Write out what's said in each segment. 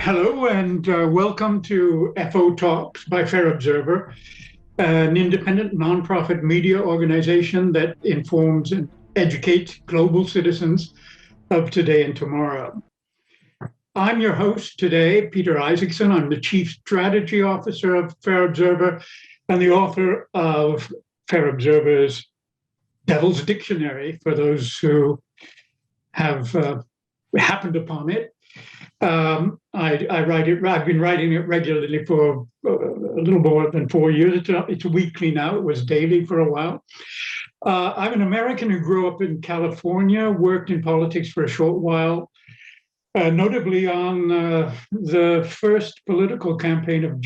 Hello and welcome to FO Talks by Fair Observer, an independent nonprofit media organization that informs and educates global citizens of today and tomorrow. I'm your host today, Peter Isackson. I'm the Chief Strategy Officer of Fair Observer and the author of Fair Observer's Devil's Dictionary for those who have happened upon it. I write it. I've been writing it regularly for a little more than 4 years. It's weekly now. It was daily for a while. I'm an American who grew up in California, worked in politics for a short while, notably on the first political campaign of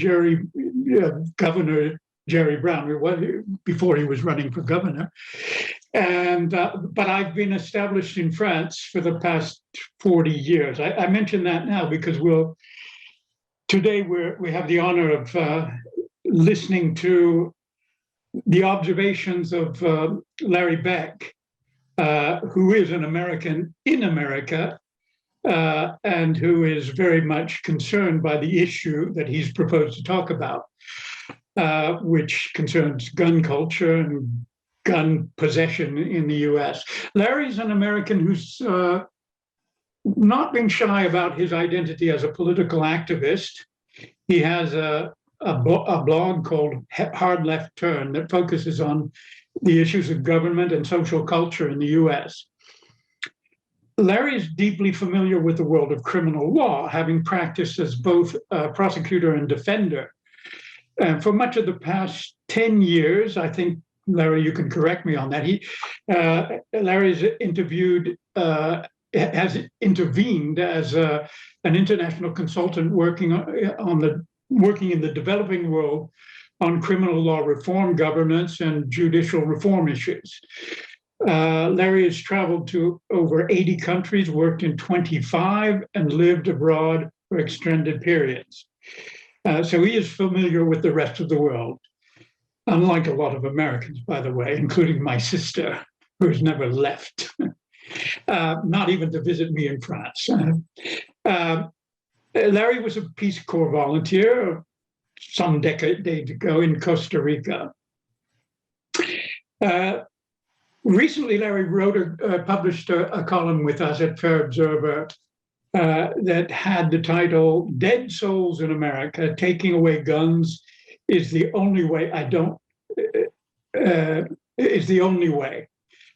Governor Jerry Brown, before he was running for governor. But I've been established in France for the past 40 years. I mention that now because today we have the honor of listening to the observations of Larry Beck, who is an American in America, and who is very much concerned by the issue that he's proposed to talk about, which concerns gun culture and gun possession in the US. Larry's an American who's not been shy about his identity as a political activist. He has a blog called Hard Left Turn that focuses on the issues of government and social culture in the US. Larry is deeply familiar with the world of criminal law, having practiced as both a prosecutor and defender. And for much of the past 10 years, I think, Larry, you can correct me on that. Larry's has intervened as an international consultant working in the developing world on criminal law reform, governance, and judicial reform issues. Larry has traveled to over 80 countries, worked in 25, and lived abroad for extended periods. So he is familiar with the rest of the world. Unlike a lot of Americans, by the way, including my sister, who's never left, not even to visit me in France. Larry was a Peace Corps volunteer some decades ago in Costa Rica. Recently, Larry published a column with us at Fair Observer that had the title, "Dead Souls in America, Taking Away Guns is the only way is the only way."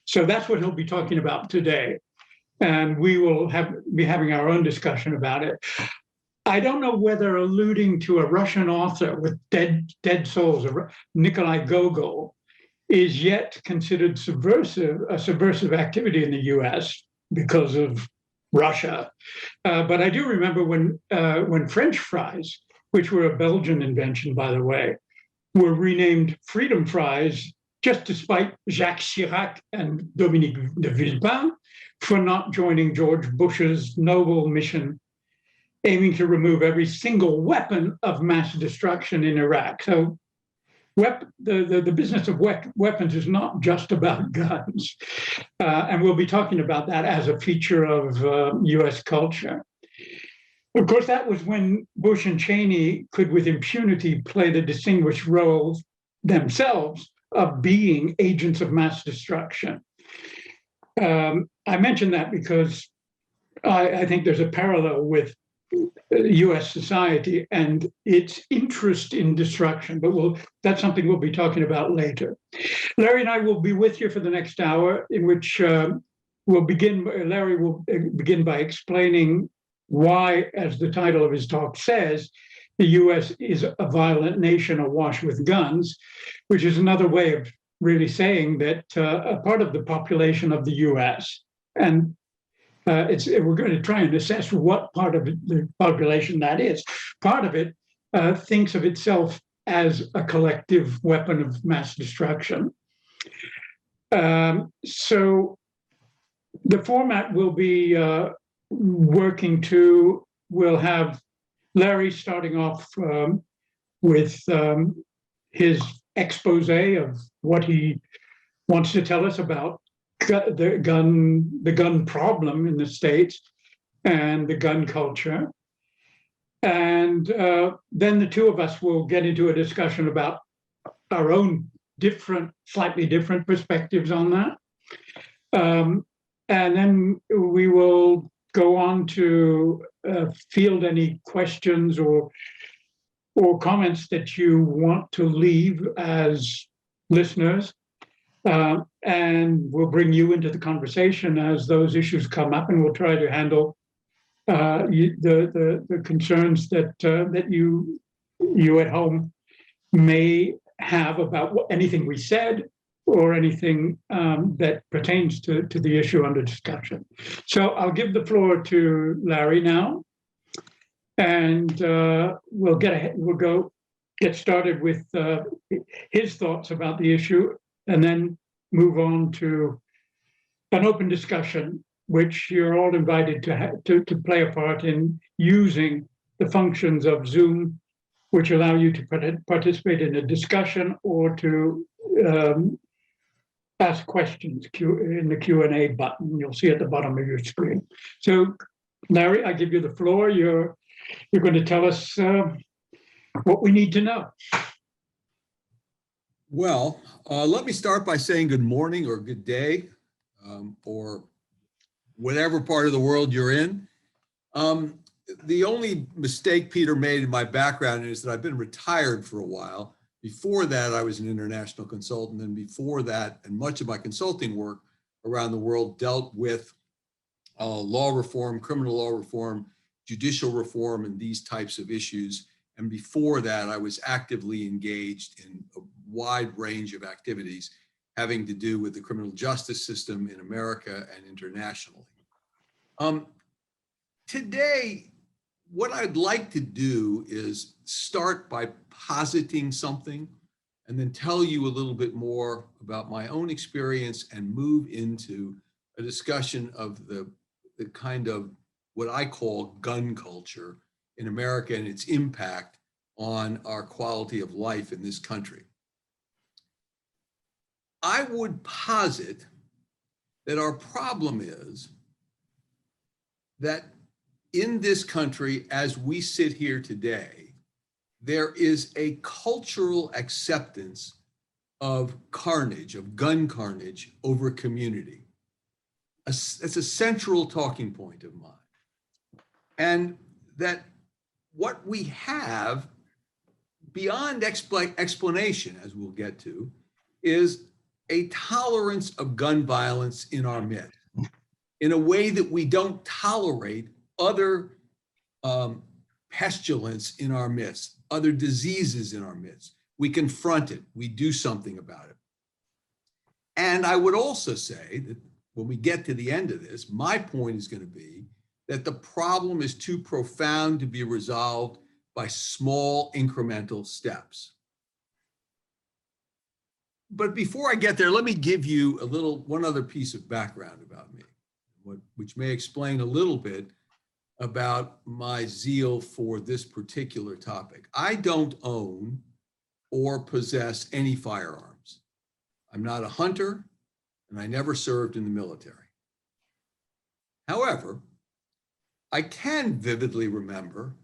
So that's what he'll be talking about today. And we will be having our own discussion about it. I don't know whether alluding to a Russian author with dead souls, Nikolai Gogol, is yet considered a subversive activity in the US because of Russia. But I do remember when French fries, which were a Belgian invention, by the way, were renamed freedom fries, just despite Jacques Chirac and Dominique de Villepin for not joining George Bush's noble mission aiming to remove every single weapon of mass destruction in Iraq. So the business of weapons is not just about guns. And we'll be talking about that as a feature of US culture. Of course, that was when Bush and Cheney could with impunity play the distinguished roles themselves of being agents of mass destruction. I mention that because I think there's a parallel with US society and its interest in destruction, but that's something we'll be talking about later. Larry and I will be with you for the next hour, in which Larry will begin by explaining why, as the title of his talk says, the US is a violent nation awash with guns, which is another way of really saying that a part of the population of the US, and we're going to try and assess what part of the population that is. Part of it thinks of itself as a collective weapon of mass destruction. So the format will be we'll have Larry starting off with his expose of what he wants to tell us about the gun problem in the States and the gun culture. And then the two of us will get into a discussion about our own slightly different perspectives on that. And then we will go on to field any questions or comments that you want to leave as listeners. And we'll bring you into the conversation as those issues come up, and we'll try to handle the concerns that you at home may have about anything we said or anything that pertains to the issue under discussion. So I'll give the floor to Larry now, and we'll get started with his thoughts about the issue, and then move on to an open discussion, which you're all invited to play a part in, using the functions of Zoom, which allow you to participate in a discussion or to ask questions in the Q&A button you'll see at the bottom of your screen. So, Larry, I give you the floor. You're going to tell us what we need to know. Well, let me start by saying good morning or good day, or whatever part of the world you're in. The only mistake Peter made in my background is that I've been retired for a while. Before that, I was an international consultant, and before that, and much of my consulting work around the world dealt with law reform, criminal law reform, judicial reform, and these types of issues. And before that, I was actively engaged in a wide range of activities having to do with the criminal justice system in America and internationally. Today, what I'd like to do is start by positing something and then tell you a little bit more about my own experience and move into a discussion of the kind of what I call gun culture in America and its impact on our quality of life in this country. I would posit that our problem is that in this country, as we sit here today, there is a cultural acceptance of carnage, of gun carnage over community. It's a central talking point of mine. And that what we have beyond explanation, as we'll get to, is a tolerance of gun violence in our midst in a way that we don't tolerate other pestilence in our midst, other diseases in our midst. We confront it, we do something about it. And I would also say that when we get to the end of this, my point is going to be that the problem is too profound to be resolved by small incremental steps. But before I get there, let me give you one other piece of background about me, which may explain a little bit about my zeal for this particular topic. I don't own or possess any firearms. I'm not a hunter, and I never served in the military. However, I can vividly remember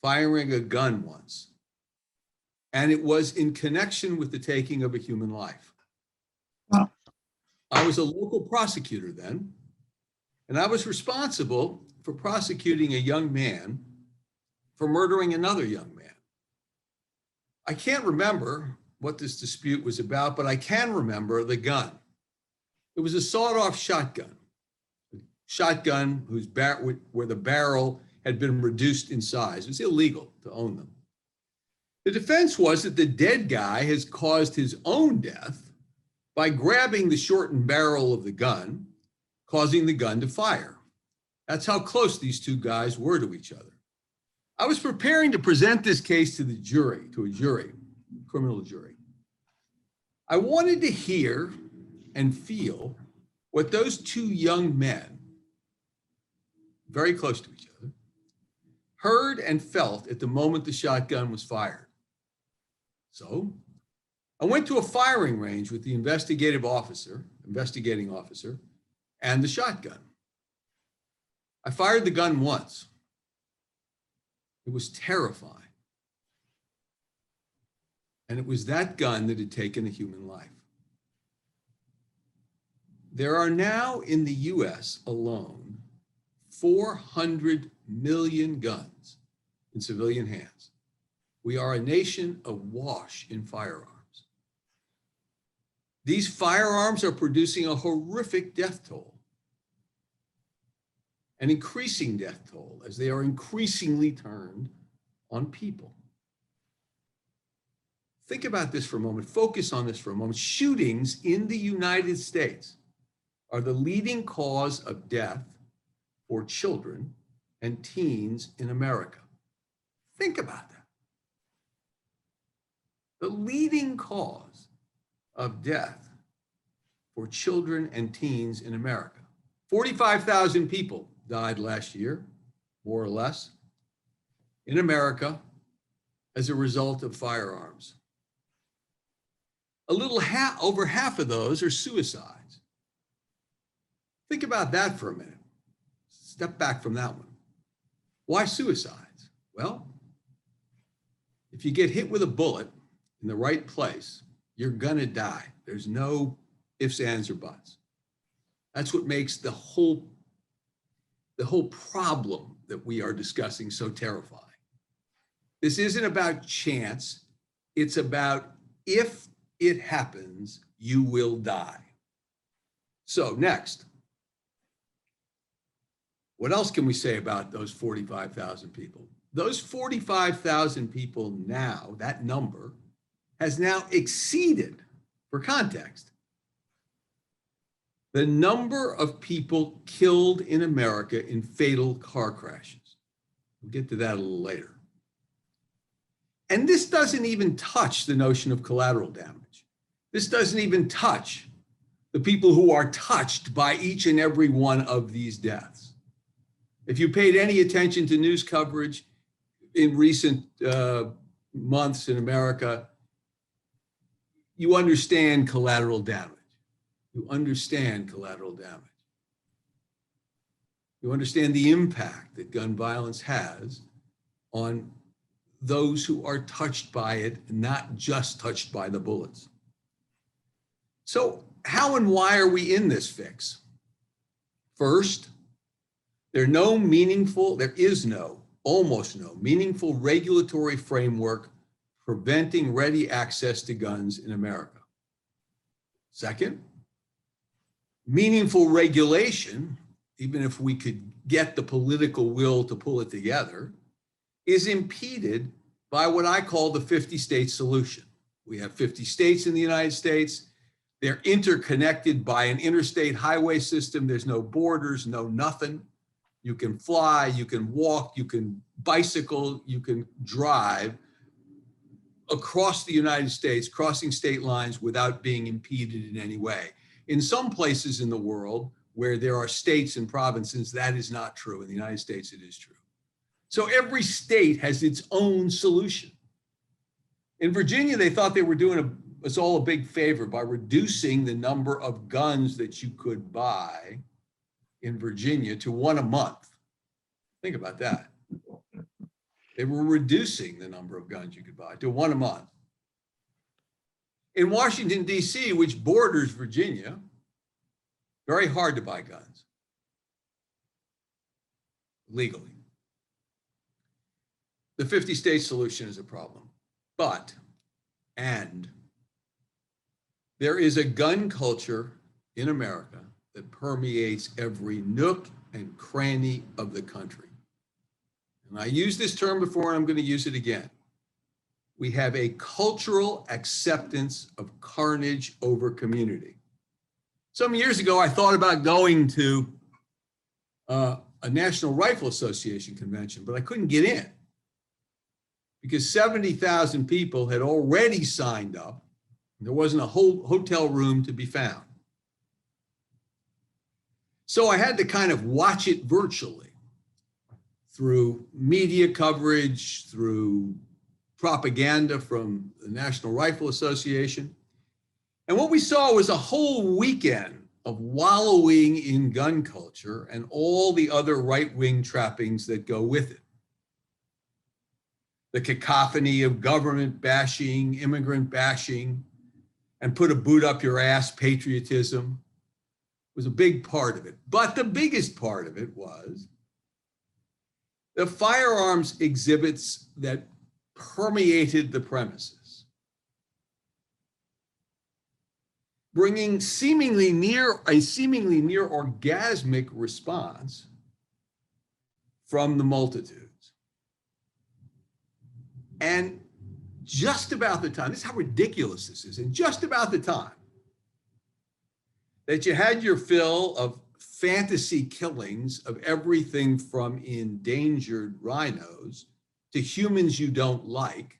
firing a gun once, and it was in connection with the taking of a human life. Wow. I was a local prosecutor then, and I was responsible for prosecuting a young man for murdering another young man. I can't remember what this dispute was about, but I can remember the gun. It was a sawed-off shotgun where the barrel had been reduced in size. It was illegal to own them. The defense was that the dead guy has caused his own death by grabbing the shortened barrel of the gun, causing the gun to fire. That's how close these two guys were to each other. I was preparing to present this case to a jury, criminal jury. I wanted to hear and feel what those two young men, very close to each other, heard and felt at the moment the shotgun was fired. So I went to a firing range with the investigating officer, and the shotgun. I fired the gun once. It was terrifying. And it was that gun that had taken a human life. There are now in the US alone 400 million guns in civilian hands. We are a nation awash in firearms. These firearms are producing a horrific death toll, an increasing death toll as they are increasingly turned on people. Think about this for a moment. Focus on this for a moment. Shootings in the United States are the leading cause of death for children and teens in America. Think about that. The leading cause of death for children and teens in America. 45,000 people died last year, more or less, in America as a result of firearms. Over half of those are suicides. Think about that for a minute. Step back from that one. Why suicides? Well, if you get hit with a bullet in the right place, you're gonna die. There's no ifs, ands, or buts. That's what makes the whole problem that we are discussing so terrifying. This isn't about chance. It's about if it happens, you will die. So next, what else can we say about those 45,000 people? Those 45,000 people now, that number, has now exceeded, for context, the number of people killed in America in fatal car crashes. We'll get to that a little later. And this doesn't even touch the notion of collateral damage. This doesn't even touch the people who are touched by each and every one of these deaths. If you paid any attention to news coverage in recent months in America, you understand collateral damage. You understand collateral damage. You understand the impact that gun violence has on those who are touched by it, not just touched by the bullets. So how and why are we in this fix? First, there is almost no meaningful regulatory framework preventing ready access to guns in America. Second, meaningful regulation, even if we could get the political will to pull it together, is impeded by what I call the 50-state solution. We have 50 states in the United States. They're interconnected by an interstate highway system. There's no borders, no nothing. You can fly, you can walk, you can bicycle, you can drive across the United States, crossing state lines without being impeded in any way. In some places in the world where there are states and provinces, that is not true. In the United States, it is true. So every state has its own solution. In Virginia, they thought they were doing us all a big favor by reducing the number of guns that you could buy in Virginia to one a month. Think about that. They were reducing the number of guns you could buy to one a month. In Washington, D.C., which borders Virginia, very hard to buy guns legally. The 50-state solution is a problem, and there is a gun culture in America that permeates every nook and cranny of the country. And I used this term before, and I'm going to use it again. We have a cultural acceptance of carnage over community. Some years ago, I thought about going to a National Rifle Association convention, but I couldn't get in because 70,000 people had already signed up. And there wasn't a whole hotel room to be found. So I had to kind of watch it virtually through media coverage, through propaganda from the National Rifle Association. And what we saw was a whole weekend of wallowing in gun culture and all the other right-wing trappings that go with it. the cacophony of government bashing, immigrant bashing, and put a boot up your ass patriotism was a big part of it. But the biggest part of it was the firearms exhibits that permeated the premises, bringing a seemingly near orgasmic response from the multitudes. And just about the time, this is how ridiculous this is, and just about the time that you had your fill of fantasy killings of everything from endangered rhinos to humans you don't like,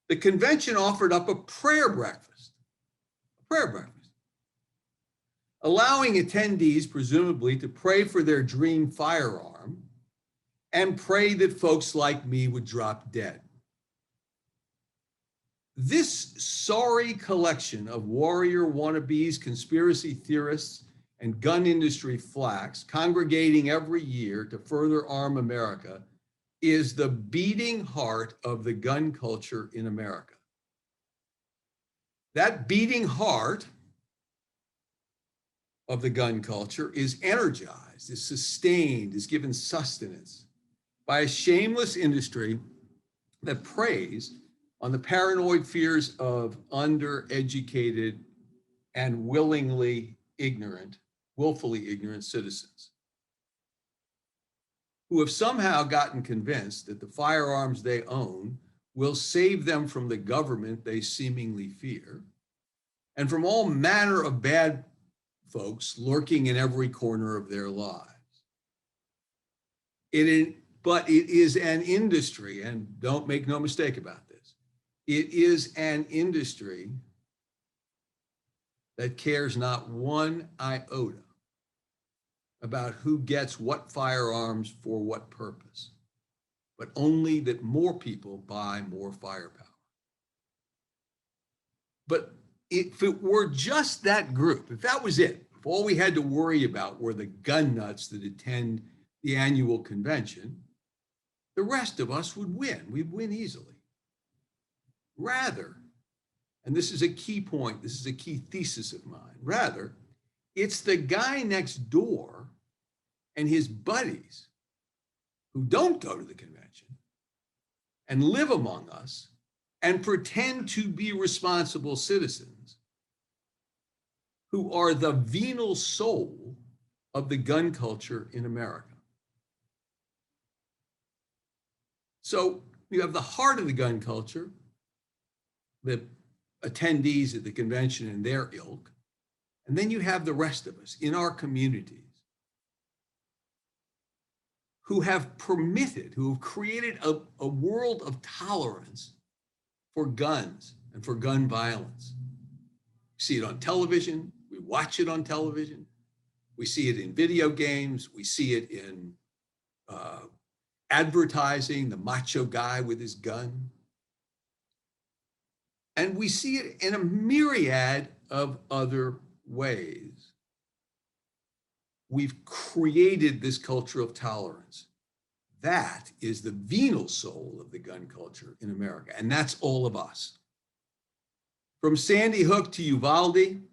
the convention offered up a prayer breakfast, allowing attendees presumably to pray for their dream firearm and pray that folks like me would drop dead. This sorry collection of warrior wannabes, conspiracy theorists, and gun industry flacks congregating every year to further arm America is the beating heart of the gun culture in America. That beating heart of the gun culture is energized, is sustained, is given sustenance by a shameless industry that preys on the paranoid fears of undereducated and willfully ignorant citizens who have somehow gotten convinced that the firearms they own will save them from the government they seemingly fear and from all manner of bad folks lurking in every corner of their lives. But it is an industry, and don't make no mistake about this, it is an industry that cares not one iota about who gets what firearms for what purpose, but only that more people buy more firepower. But if it were just that group, if that was it, if all we had to worry about were the gun nuts that attend the annual convention, the rest of us would win. We'd win easily. Rather, and this is a key point, this is a key thesis of mine, rather, it's the guy next door and his buddies who don't go to the convention and live among us and pretend to be responsible citizens who are the venal soul of the gun culture in America. So you have the heart of the gun culture, the attendees at the convention and their ilk, and then you have the rest of us in our communities who have permitted, who have created a world of tolerance for guns and for gun violence. We see it on television, we watch it on television, we see it in video games, we see it in advertising, the macho guy with his gun. And we see it in a myriad of other ways. We've created this culture of tolerance. That is the venal soul of the gun culture in America, and that's all of us. From Sandy Hook to Uvalde,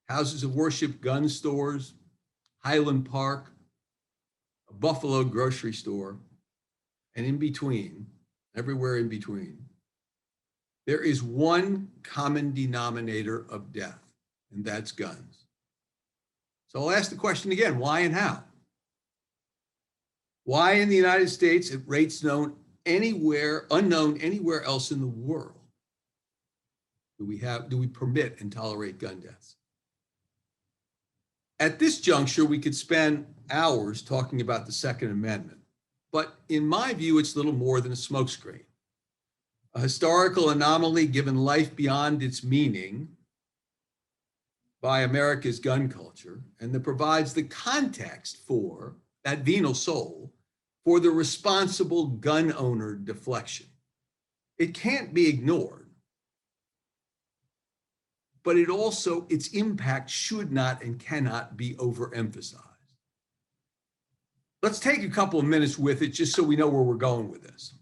houses of worship, gun stores, Highland Park, a Buffalo grocery store, and in between, everywhere in between, there is one common denominator of death, and that's guns. So I'll ask the question again, why and how? Why in the United States at rates unknown anywhere else in the world do we permit and tolerate gun deaths? At this juncture, we could spend hours talking about the Second Amendment, but in my view, it's little more than a smokescreen. A historical anomaly given life beyond its meaning by America's gun culture, and that provides the context for that venal soul for the responsible gun owner deflection. It can't be ignored, but its impact should not and cannot be overemphasized. let's take a couple of minutes with it just so we know where we're going with this.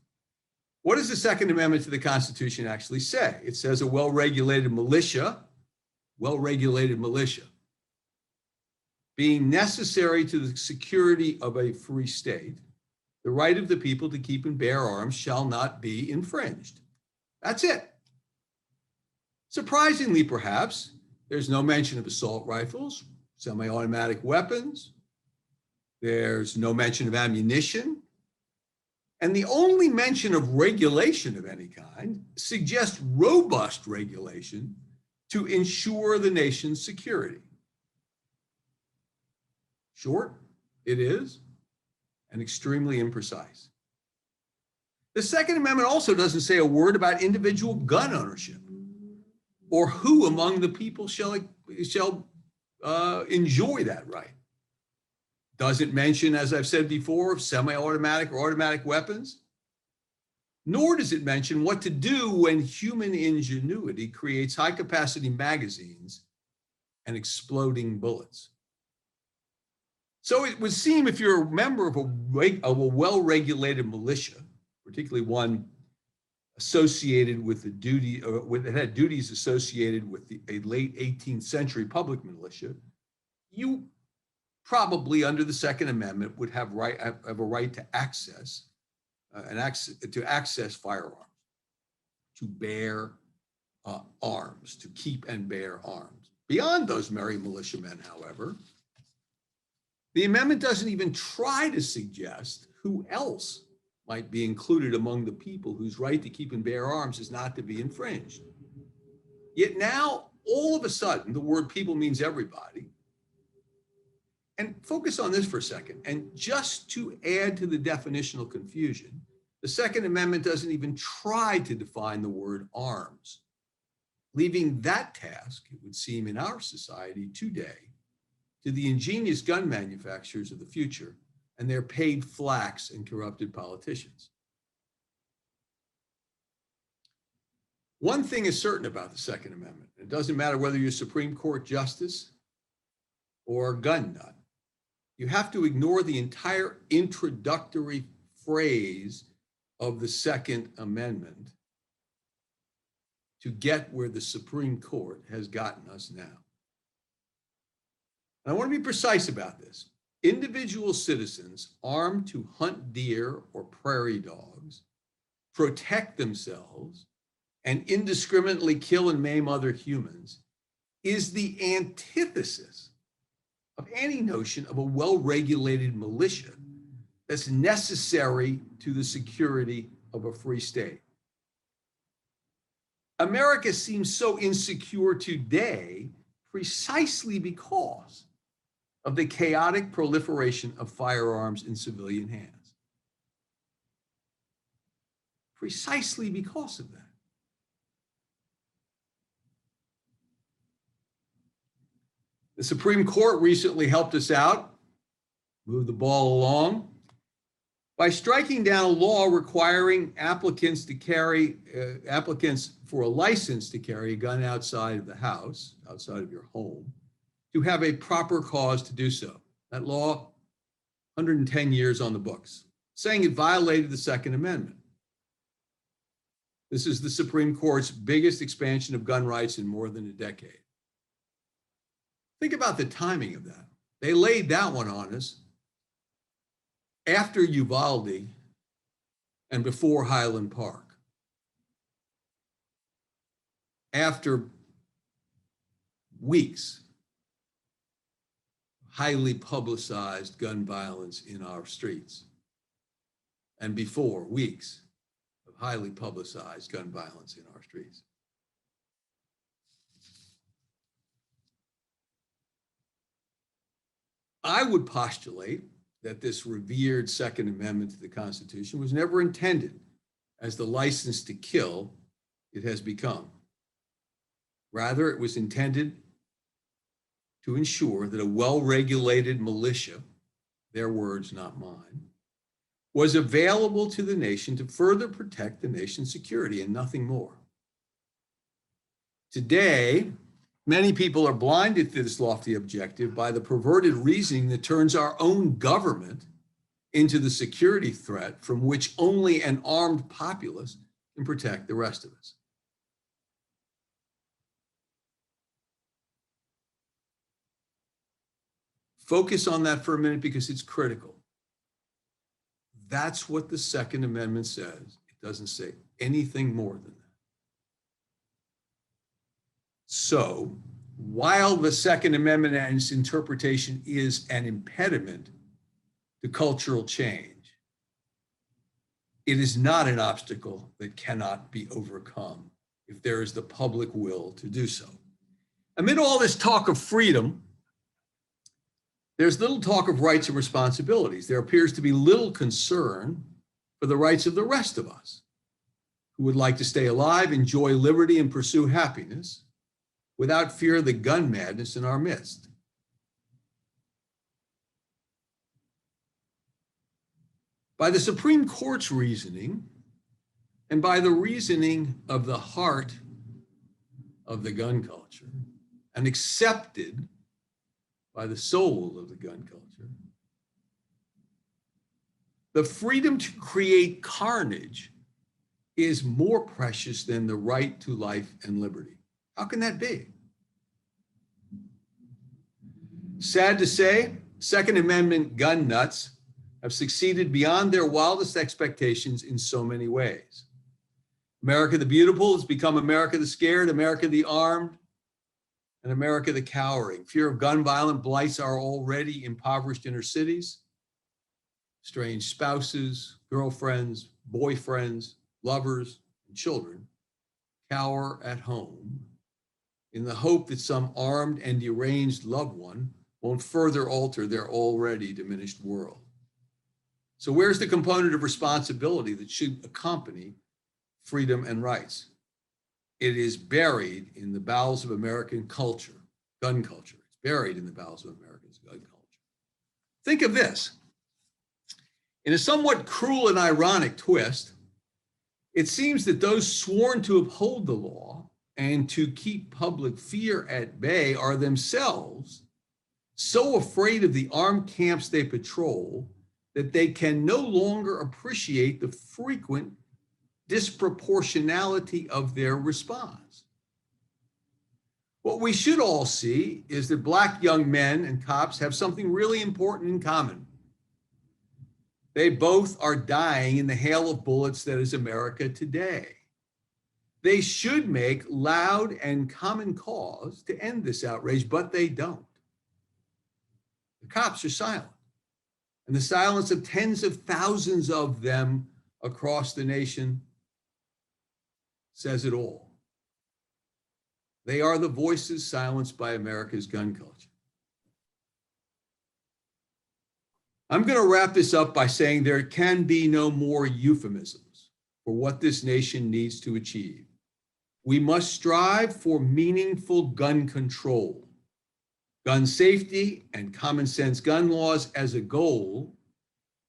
What does the Second Amendment to the Constitution actually say? It says a well-regulated militia, being necessary to the security of a free state, the right of the people to keep and bear arms shall not be infringed. That's it. Surprisingly, perhaps, there's no mention of assault rifles, semi-automatic weapons. There's no mention of ammunition. And the only mention of regulation of any kind suggests robust regulation to ensure the nation's security. Short, it is, and extremely imprecise. The Second Amendment also doesn't say a word about individual gun ownership or who among the people shall enjoy that right. Doesn't mention, as I've said before, semi-automatic or automatic weapons, nor does it mention what to do when human ingenuity creates high-capacity magazines and exploding bullets. So it would seem if you're a member of a well-regulated militia, particularly one associated with the duty, that had duties associated with a late 18th century public militia, you probably under the Second Amendment would have a right to access firearms, to bear arms, to keep and bear arms. Beyond those merry militiamen, however, the amendment doesn't even try to suggest who else might be included among the people whose right to keep and bear arms is not to be infringed. Yet now, all of a sudden, the word people means everybody. And focus on this for a second. And just to add to the definitional confusion, the Second Amendment doesn't even try to define the word arms, leaving that task, it would seem, in our society today, to the ingenious gun manufacturers of the future and their paid flacks and corrupted politicians. One thing is certain about the Second Amendment. It doesn't matter whether you're a Supreme Court justice or a gun nut. You have to ignore the entire introductory phrase of the Second Amendment to get where the Supreme Court has gotten us now. And I want to be precise about this. Individual citizens armed to hunt deer or prairie dogs, protect themselves, and indiscriminately kill and maim other humans is the antithesis of any notion of a well-regulated militia that's necessary to the security of a free state. America seems so insecure today precisely because of the chaotic proliferation of firearms in civilian hands. Precisely because of that. The Supreme Court recently helped us out, moved the ball along, by striking down a law requiring applicants for a license to carry a gun outside of the house, outside of your home, to have a proper cause to do so. That law, 110 years on the books, saying it violated the Second Amendment. This is the Supreme Court's biggest expansion of gun rights in more than a decade. Think about the timing of that. They laid that one on us after Uvalde and before Highland Park. After weeks of highly publicized gun violence in our streets, and before weeks of highly publicized gun violence in our streets. I would postulate that this revered Second Amendment to the Constitution was never intended as the license to kill it has become. Rather, it was intended to ensure that a well-regulated militia, their words, not mine, was available to the nation to further protect the nation's security and nothing more. Today, many people are blinded to this lofty objective by the perverted reasoning that turns our own government into the security threat from which only an armed populace can protect the rest of us. Focus on that for a minute because it's critical. That's what the Second Amendment says. It doesn't say anything more than that. So, while the Second Amendment and its interpretation is an impediment to cultural change, it is not an obstacle that cannot be overcome if there is the public will to do so. Amid all this talk of freedom, there's little talk of rights and responsibilities. There appears to be little concern for the rights of the rest of us who would like to stay alive, enjoy liberty, and pursue happiness without fear of the gun madness in our midst. By the Supreme Court's reasoning, and by the reasoning of the heart of the gun culture, and accepted by the soul of the gun culture, the freedom to create carnage is more precious than the right to life and liberty. How can that be? Sad to say, Second Amendment gun nuts have succeeded beyond their wildest expectations in so many ways. America the Beautiful has become America the Scared, America the Armed, and America the Cowering. Fear of gun violence blights our already impoverished inner cities. Strange spouses, girlfriends, boyfriends, lovers, and children cower at home in the hope that some armed and deranged loved one won't further alter their already diminished world. So where's the component of responsibility that should accompany freedom and rights? It is buried in the bowels of American culture, gun culture. It's buried in the bowels of America's gun culture. Think of this. In a somewhat cruel and ironic twist, it seems that those sworn to uphold the law and to keep public fear at bay are themselves so afraid of the armed camps they patrol that they can no longer appreciate the frequent disproportionality of their response. What we should all see is that Black young men and cops have something really important in common. They both are dying in the hail of bullets that is America today. They should make loud and common cause to end this outrage, but they don't. The cops are silent. And the silence of tens of thousands of them across the nation says it all. They are the voices silenced by America's gun culture. I'm going to wrap this up by saying there can be no more euphemisms for what this nation needs to achieve. We must strive for meaningful gun control. Gun safety and common sense gun laws as a goal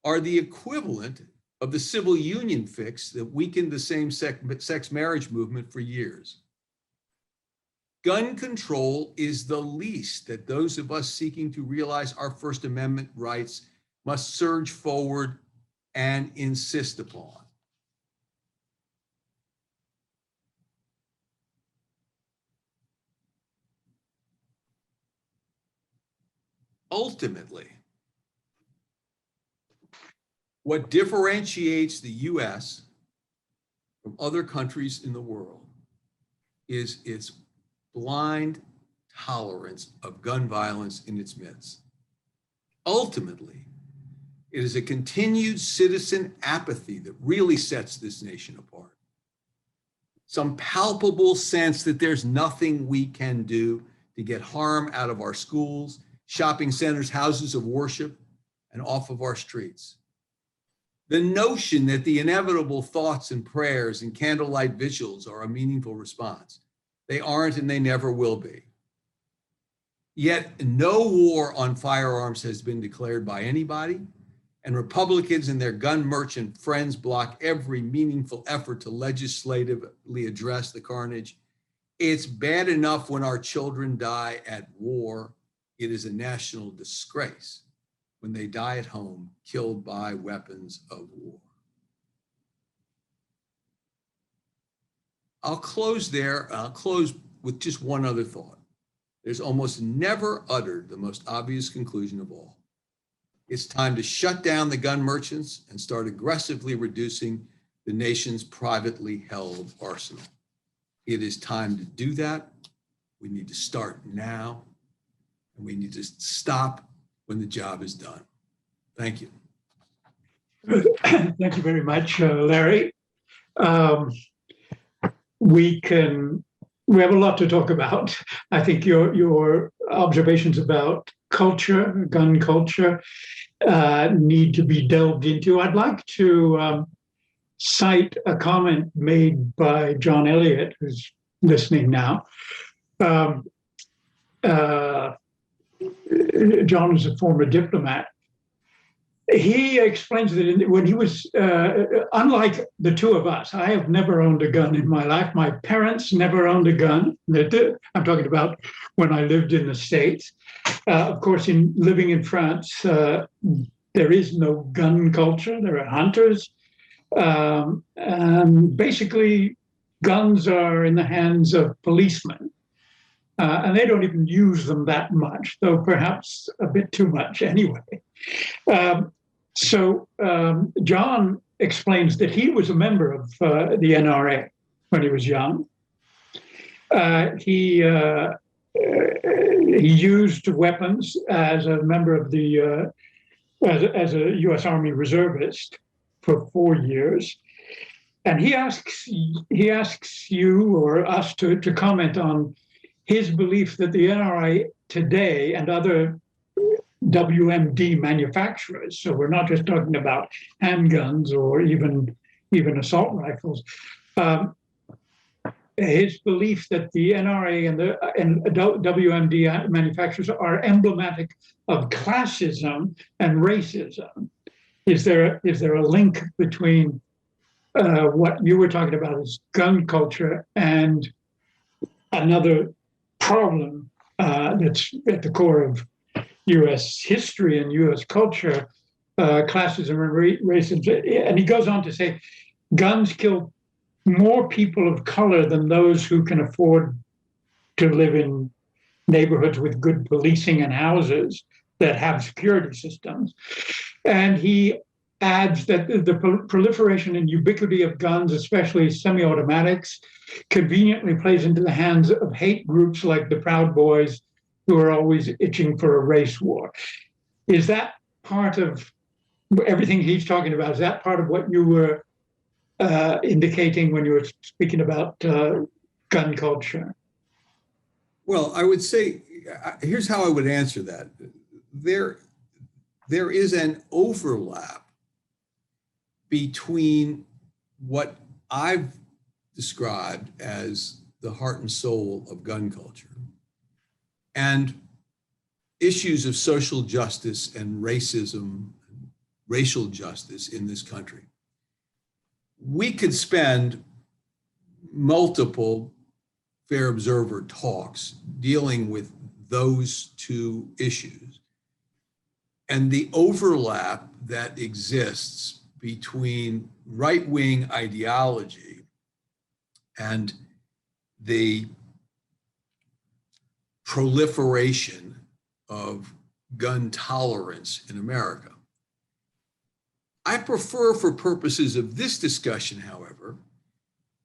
are the equivalent of the civil union fix that weakened the same-sex marriage movement for years. Gun control is the least that those of us seeking to realize our First Amendment rights must surge forward and insist upon. Ultimately, what differentiates the US from other countries in the world is its blind tolerance of gun violence in its midst. Ultimately, it is a continued citizen apathy that really sets this nation apart. Some palpable sense that there's nothing we can do to get harm out of our schools, shopping centers, houses of worship, and off of our streets. The notion that the inevitable thoughts and prayers and candlelight vigils are a meaningful response. They aren't and they never will be. Yet no war on firearms has been declared by anybody, and Republicans and their gun merchant friends block every meaningful effort to legislatively address the carnage. It's bad enough when our children die at war. It is a national disgrace when they die at home, killed by weapons of war. I'll close there. I'll close with just one other thought. There's almost never uttered the most obvious conclusion of all. It's time to shut down the gun merchants and start aggressively reducing the nation's privately held arsenal. It is time to do that. We need to start now, and we need to stop when the job is done. Thank you. Thank you very much, Larry. We have a lot to talk about. I think your observations about culture, gun culture, need to be delved into. I'd like to cite a comment made by John Elliott, who's listening now. John is a former diplomat. He explains that when he was, unlike the two of us, I have never owned a gun in my life. My parents never owned a gun. I'm talking about when I lived in the States. Of course, in living in France, there is no gun culture. There are hunters. And basically, guns are in the hands of policemen. And they don't even use them that much, though perhaps a bit too much anyway. So John explains that he was a member of the NRA when he was young. He used weapons as a member of the as a U.S. Army reservist for 4 years, and he asks you or us to comment on his belief that the NRA today and other WMD manufacturers, so we're not just talking about handguns or even assault rifles, his belief that the NRA and WMD manufacturers are emblematic of classism and racism. Is there a link between what you were talking about as gun culture and another problem that's at the core of U.S. history and U.S. culture, classism and racism? And he goes on to say, guns kill more people of color than those who can afford to live in neighborhoods with good policing and houses that have security systems. And he adds that the proliferation and ubiquity of guns, especially semi-automatics, conveniently plays into the hands of hate groups like the Proud Boys, who are always itching for a race war. Is that part of everything he's talking about? Is that part of what you were indicating when you were speaking about gun culture? Well, I would say, here's how I would answer that. There is an overlap between what I've described as the heart and soul of gun culture and issues of social justice and racism, racial justice in this country. We could spend multiple Fair Observer talks dealing with those two issues and the overlap that exists between right-wing ideology and the proliferation of gun tolerance in America. I prefer, for purposes of this discussion, however,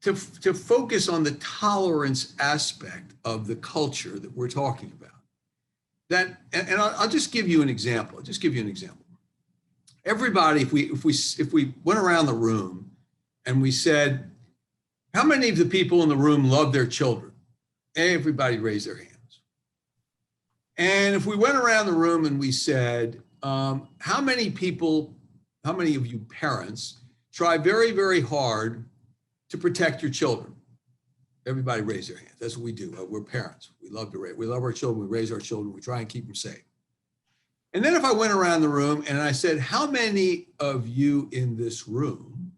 to focus on the tolerance aspect of the culture that we're talking about. And I'll just give you an example. Everybody, if we went around the room and we said, how many of the people in the room love their children? Everybody raised their hands. And if we went around the room and we said, how many of you parents try very, very hard to protect your children? Everybody raise their hands. That's what we do. We're parents. We love our children. We raise our children. We try and keep them safe. And then if I went around the room and I said, how many of you in this room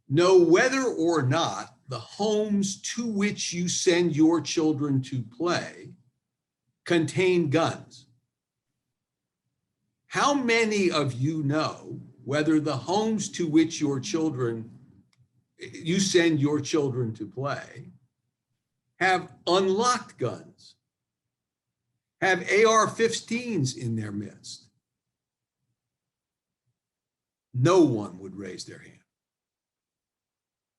know whether or not the homes to which you send your children to play contain guns? How many of you know whether the homes to which you send your children to play have unlocked guns, have AR-15s in their midst? No one would raise their hand.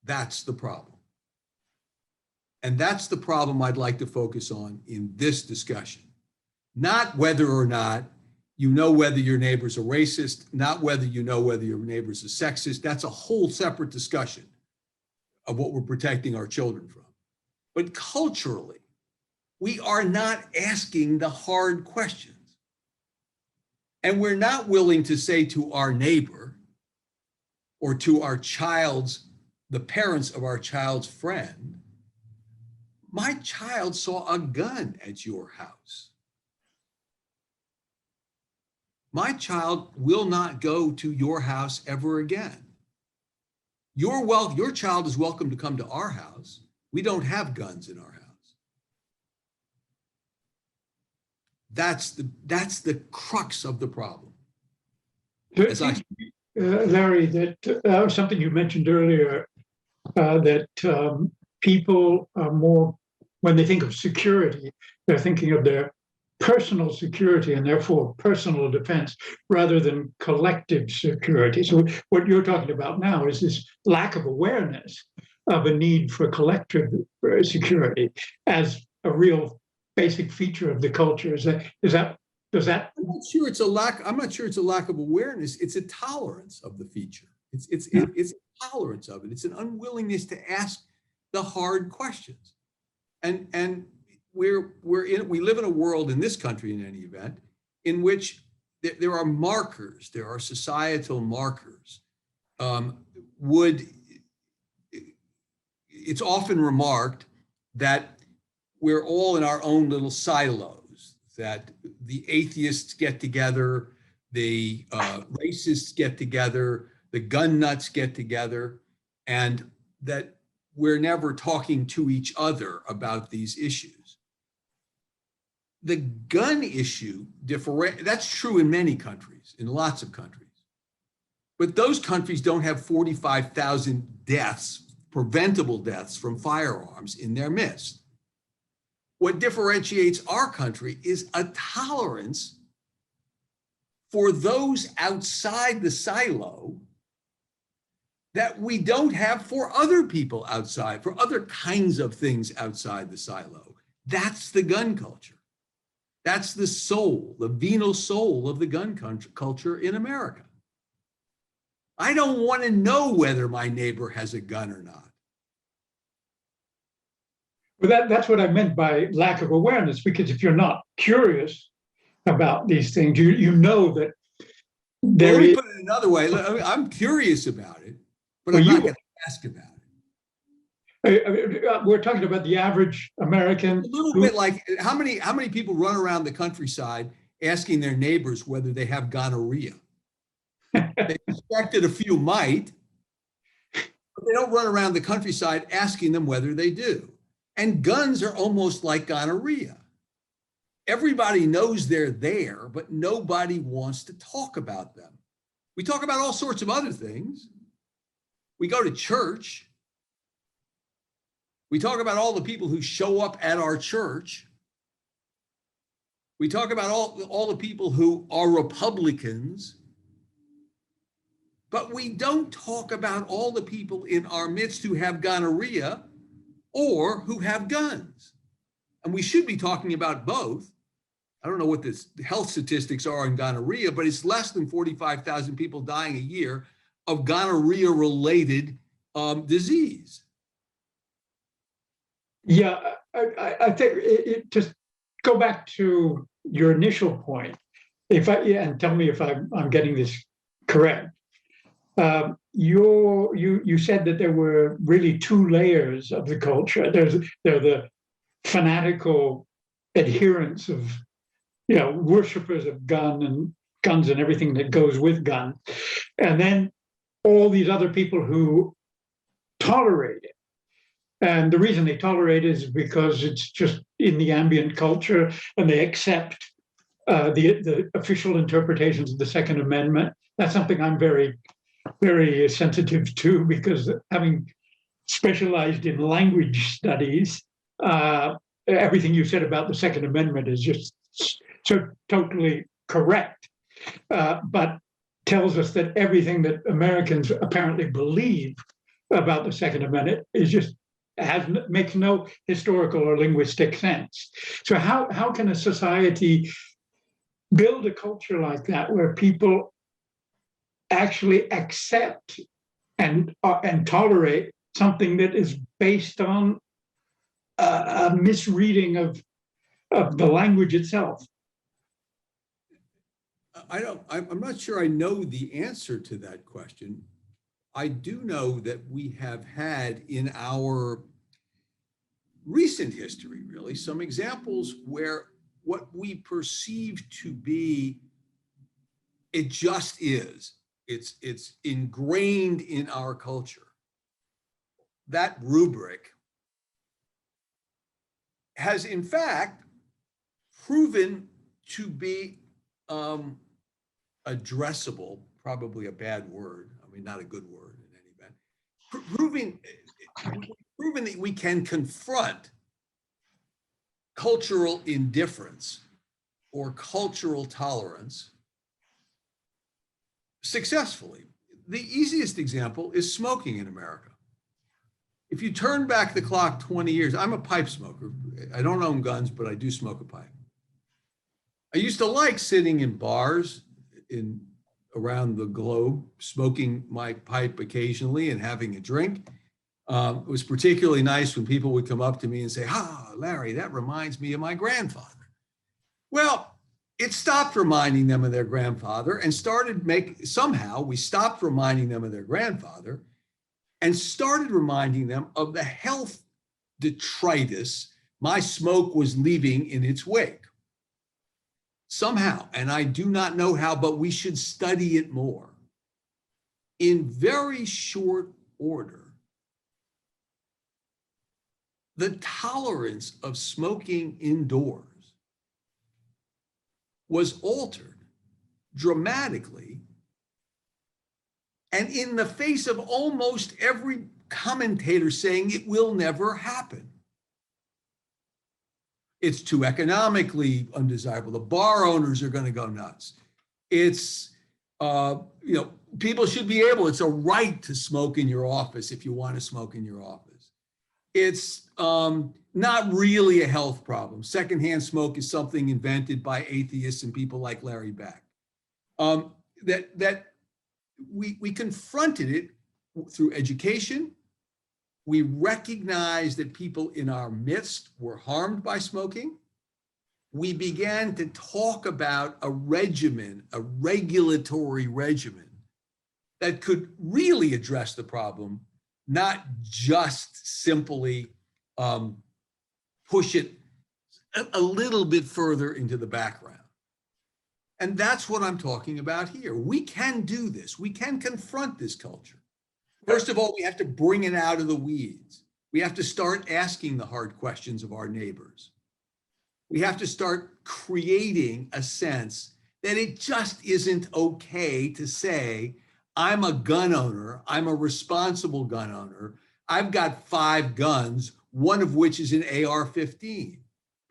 That's the problem. And that's the problem I'd like to focus on in this discussion. Not whether or not you know whether your neighbor's a racist, not whether you know whether your neighbor's a sexist. That's a whole separate discussion of what we're protecting our children from. But culturally, we are not asking the hard questions. And we're not willing to say to our neighbor or to our the parents of our child's friend, my child saw a gun at your house. My child will not go to your house ever again. Your child is welcome to come to our house. We don't have guns in our house. That's the crux of the problem. Larry, that was something you mentioned earlier, that people are more, when they think of security, they're thinking of their personal security and therefore personal defense rather than collective security. So what you're talking about now is this lack of awareness of a need for collective security as a real basic feature of the culture. Does that? I'm not sure it's a lack of awareness. It's a tolerance of the feature. It's a tolerance of it. It's an unwillingness to ask the hard questions. And we live in a world in this country, in any event, in which there are markers, there are societal markers. It's often remarked that we're all in our own little silos, that the atheists get together, the racists get together, the gun nuts get together, and that we're never talking to each other about these issues. The gun issue, that's true in many countries, in lots of countries. But those countries don't have 45,000 deaths, preventable deaths from firearms in their midst. What differentiates our country is a tolerance for those outside the silo that we don't have for other people outside, for other kinds of things outside the silo. That's the gun culture. That's the soul, the venal soul of the gun culture in America. I don't want to know whether my neighbor has a gun or not. Well, that's what I meant by lack of awareness, because if you're not curious about these things, you know that there Let me is. put it another way. I'm curious about it, but I'm not going to ask about it. We're talking about the average American. A little bit like how many people run around the countryside asking their neighbors whether they have gonorrhea? They suspected a few might, but they don't run around the countryside asking them whether they do. And guns are almost like gonorrhea. Everybody knows they're there, but nobody wants to talk about them. We talk about all sorts of other things. We go to church. We talk about all the people who show up at our church. We talk about all the people who are Republicans. But we don't talk about all the people in our midst who have gonorrhea or who have guns. And we should be talking about both. I don't know what the health statistics are on gonorrhea, but it's less than 45,000 people dying a year of gonorrhea-related disease. Yeah, I think it just go back to your initial point. And tell me if I'm getting this correct. You said that there were really two layers of the culture. There's the fanatical adherents of, worshipers of guns and everything that goes with guns, and then all these other people who tolerate it. And the reason they tolerate it is because it's just in the ambient culture, and they accept the official interpretations of the Second Amendment. That's something I'm very, very sensitive to, because having specialized in language studies, everything you said about the Second Amendment is just so totally correct, but tells us that everything that Americans apparently believe about the Second Amendment is just makes no historical or linguistic sense. So how can a society build a culture like that where people actually accept and tolerate something that is based on a misreading of the language itself? I'm not sure I know the answer to that question. I do know that we have had in our recent history, really, some examples where what we perceive to be, it just is, it's ingrained in our culture. That rubric has in fact proven to be addressable, probably a bad word, I mean, not a good word in any event, proven that we can confront cultural indifference or cultural tolerance successfully. The easiest example is smoking in America. If you turn back the clock 20 years, I'm a pipe smoker. I don't own guns, but I do smoke a pipe. I used to like sitting in bars around the globe, smoking my pipe occasionally and having a drink. It was particularly nice when people would come up to me and say, Larry, that reminds me of my grandfather. Well, it stopped reminding them of their grandfather and somehow we stopped reminding them of their grandfather and started reminding them of the health detritus my smoke was leaving in its wake. Somehow, and I do not know how, but we should study it more. In very short order, the tolerance of smoking indoors was altered dramatically, and in the face of almost every commentator saying it will never happen. It's too economically undesirable. The bar owners are going to go nuts. It's, people should be able, it's a right to smoke in your office if you want to smoke in your office. It's not really a health problem. Secondhand smoke is something invented by atheists and people like Larry Beck. That we confronted it through education. We recognized that people in our midst were harmed by smoking. We began to talk about a regimen, a regulatory regimen that could really address the problem, not just simply push it a little bit further into the background. And that's what I'm talking about here. We can do this. We can confront this culture. First of all, we have to bring it out of the weeds. We have to start asking the hard questions of our neighbors. We have to start creating a sense that it just isn't okay to say, I'm a gun owner, I'm a responsible gun owner, I've got 5 guns, one of which is an AR-15.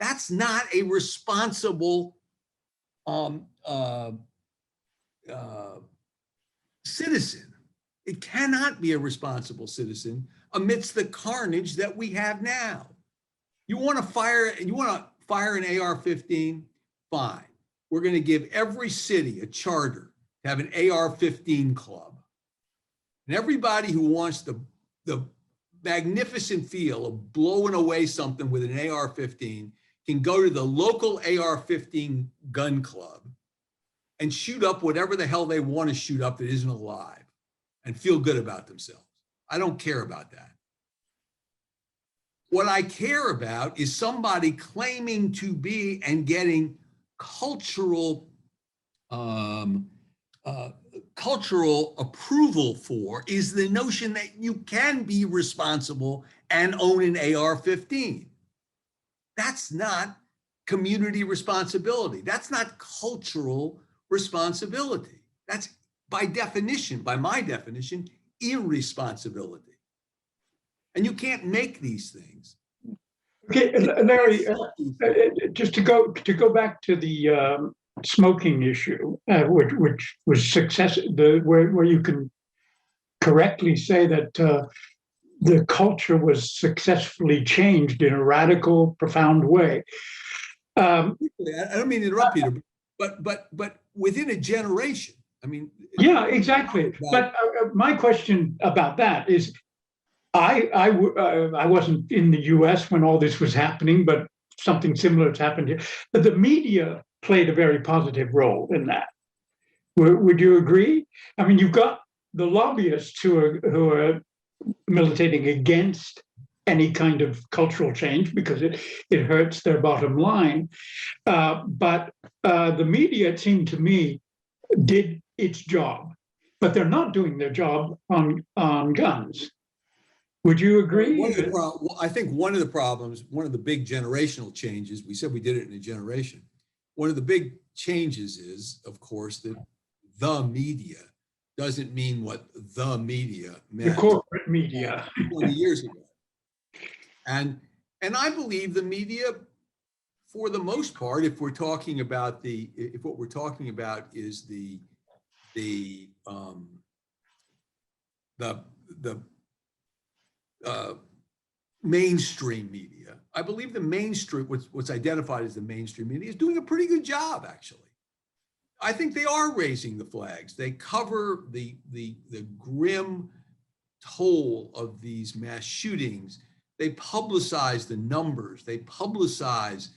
That's not a responsible citizen. It cannot be a responsible citizen amidst the carnage that we have now. You want to fire an AR-15? Fine. We're going to give every city a charter to have an AR-15 club. And everybody who wants the magnificent feel of blowing away something with an AR-15 can go to the local AR-15 gun club and shoot up whatever the hell they want to shoot up that isn't alive and feel good about themselves. I don't care about that. What I care about is somebody claiming to be and getting cultural approval for is the notion that you can be responsible and own an AR-15. That's not community responsibility. That's not cultural responsibility. That's by definition, by my definition, irresponsibility. And you can't make these things. Okay, Larry, just to go back to the smoking issue, which was where you can correctly say that the culture was successfully changed in a radical, profound way. I don't mean to interrupt, Peter, but within a generation. I mean, yeah, exactly. But my question about that is, I wasn't in the U.S. when all this was happening, but something similar has happened here. But the media played a very positive role in that. Would you agree? I mean, you've got the lobbyists who are militating against any kind of cultural change because it hurts their bottom line. But the media, it seemed to me, did its job, but they're not doing their job on guns. Would you agree? I think one of the problems, one of the big generational changes, we said we did it in a generation. One of the big changes is, of course, that the media doesn't mean what the media meant. The corporate media. 20 years ago. And I believe the media, for the most part, if what we're talking about is the mainstream media, I believe the mainstream, what's identified as the mainstream media, is doing a pretty good job, actually. I think they are raising the flags. They cover the grim toll of these mass shootings. They publicize the numbers. They publicize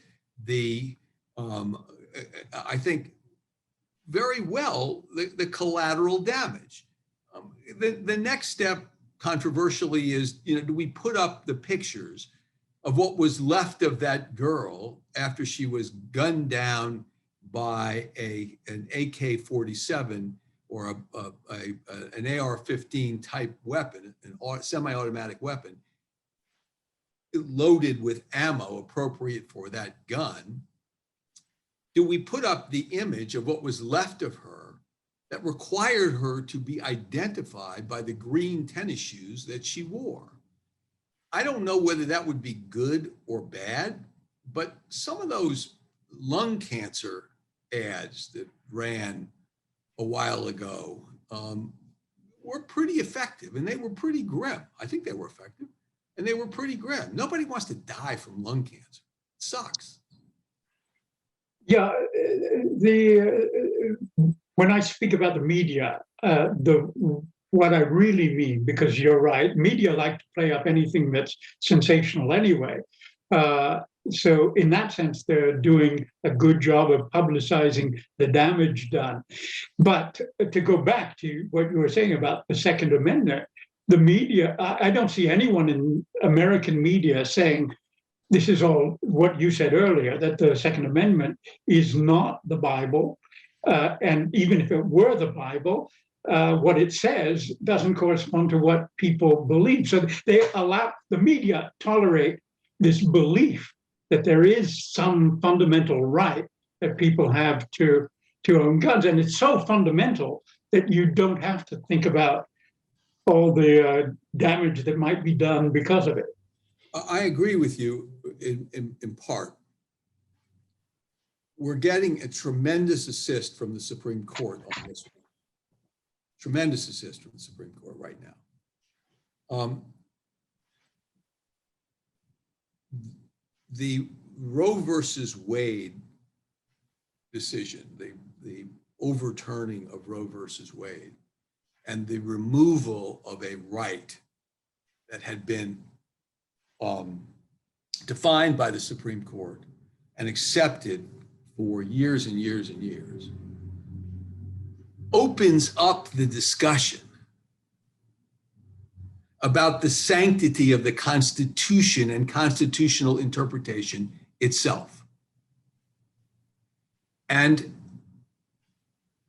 the, I think, very well, the collateral damage. The next step, controversially, is, do we put up the pictures of what was left of that girl after she was gunned down by an AK-47 or an AR-15 type weapon, a semi-automatic weapon, loaded with ammo appropriate for that gun? Do we put up the image of what was left of her that required her to be identified by the green tennis shoes that she wore? I don't know whether that would be good or bad, but some of those lung cancer ads that ran a while ago were pretty effective, and they were pretty grim. I think they were effective, and they were pretty grim. Nobody wants to die from lung cancer. It sucks. Yeah, when I speak about the media, what I really mean, because you're right, media like to play up anything that's sensational anyway. So in that sense, they're doing a good job of publicizing the damage done. But to go back to what you were saying about the Second Amendment, the media, I don't see anyone in American media saying, this is all what you said earlier, that the Second Amendment is not the Bible. And even if it were the Bible, what it says doesn't correspond to what people believe. So they allow, the media tolerate this belief that there is some fundamental right that people have to own guns. And it's so fundamental that you don't have to think about all the damage that might be done because of it. I agree with you in part. We're getting a tremendous assist from the Supreme Court on this one. Tremendous assist from the Supreme Court right now. The Roe versus Wade decision, the overturning of Roe versus Wade, and the removal of a right that had been defined by the Supreme Court and accepted for years and years and years, opens up the discussion about the sanctity of the Constitution and constitutional interpretation itself, and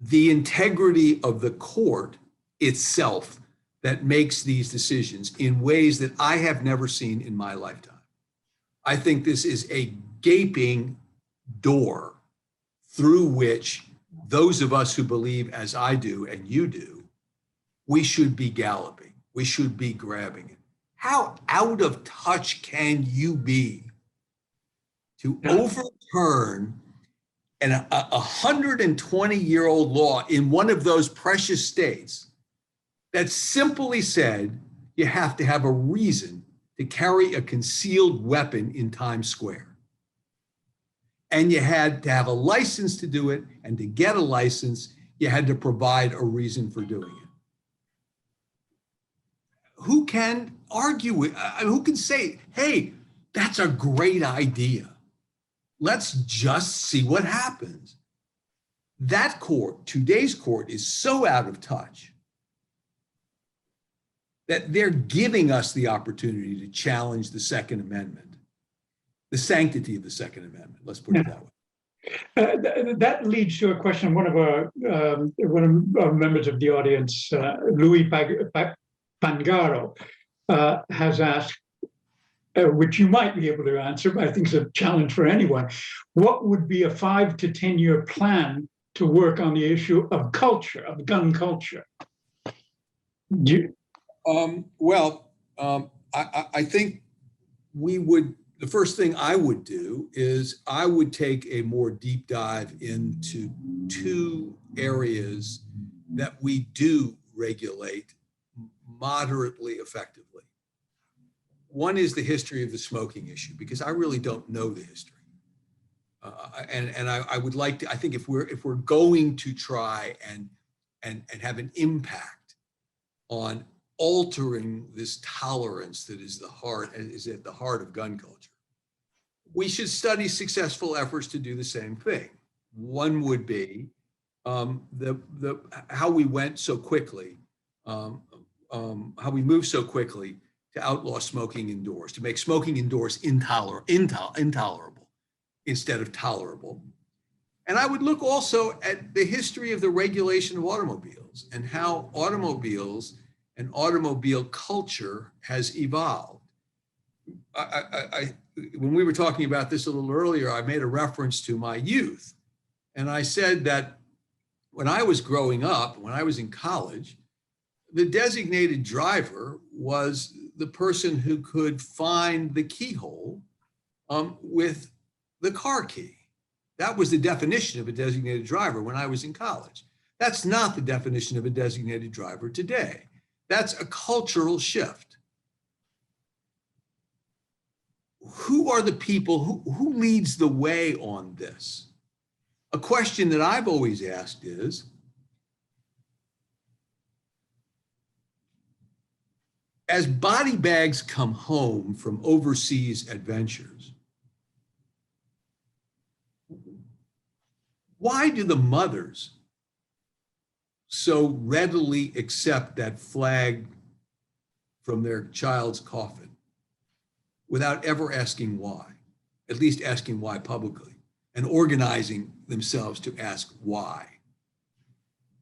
the integrity of the court itself that makes these decisions in ways that I have never seen in my lifetime. I think this is a gaping door through which those of us who believe as I do and you do, we should be galloping, we should be grabbing it. How out of touch can you be to overturn a 120-year-old law in one of those precious states that simply said you have to have a reason to carry a concealed weapon in Times Square? And you had to have a license to do it, and to get a license, you had to provide a reason for doing it. Who can argue with, who can say, hey, that's a great idea. Let's just see what happens. That court, today's court, is so out of touch that they're giving us the opportunity to challenge the Second Amendment, the sanctity of the Second Amendment. Let's put it that way. That leads to a question. One of our members of the audience, Louis Pangaro, has asked, which you might be able to answer, but I think it's a challenge for anyone. What would be a 5 to 10 year plan to work on the issue of culture, of gun culture? I think the first thing I would do is I would take a more deep dive into 2 areas that we do regulate moderately effectively. One is the history of the smoking issue, because I really don't know the history. And I would like to, I think if we're going to try and have an impact on altering this tolerance that is at the heart of gun culture, we should study successful efforts to do the same thing. One would be how we went so quickly, how we moved so quickly to outlaw smoking indoors, to make smoking indoors intolerable instead of tolerable. And I would look also at the history of the regulation of automobiles and how automobiles and automobile culture has evolved. When we were talking about this a little earlier, I made a reference to my youth. And I said that when I was growing up, when I was in college, the designated driver was the person who could find the keyhole with the car key. That was the definition of a designated driver when I was in college. That's not the definition of a designated driver today. That's a cultural shift. Who are the people, who leads the way on this? A question that I've always asked is, as body bags come home from overseas adventures, why do the mothers so readily accept that flag from their child's coffin without ever asking why, at least asking why publicly, and organizing themselves to ask why?